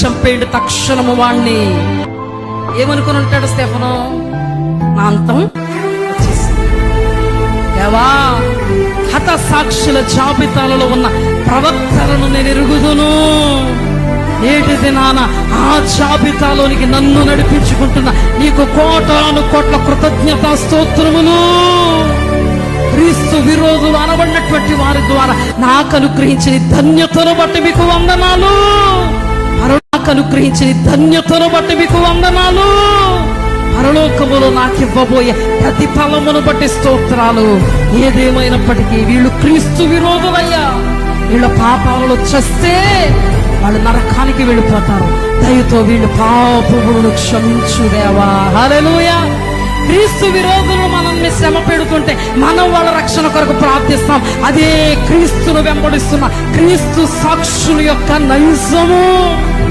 చంపేయండి తక్షణము వాణ్ణి. ఏమనుకుని ఉంటాడు స్టెఫను? నా అంతం వచ్చేసింది. దేవా, హత సాక్షుల జాబితాలలో ఉన్న ప్రవక్తలను నేను ఎరుగుదును. నేటి దినాన ఆ జాబితాలోనికి నన్ను నడిపించుకుంటున్న నీకు కోటాను కోట్ల కృతజ్ఞతా స్తోత్రములు. క్రీస్తు విరోధులు అనబడినటువంటి వారి ద్వారా నాకు అనుగ్రహించిన ధన్యతను బట్టి మీకు వందనాలు. నాకు అనుగ్రహించిన ధన్యతను బట్టి మీకు వందనాలు. పరలోకములో నాకు ఇవ్వబోయే ప్రతిఫలమును బట్టి స్తోత్రాలు. ఏదేమైనప్పటికీ వీళ్ళు క్రీస్తు విరోధులయ్యా. వీళ్ళ పాపాలలో చస్తే వాళ్ళు నరకానికి వెళ్ళిపోతారు. దయతో వీళ్ళు పాపములను క్షమించు దేవా. హల్లెలూయా. క్రీస్తు విరోధులు మనల్ని శ్రమ పెడుతుంటే మనం వాళ్ళ రక్షణ కొరకు ప్రార్థిస్తాం. అదే క్రీస్తును వెంబడిస్తున్న క్రీస్తు సాక్షుల యొక్క నైజము.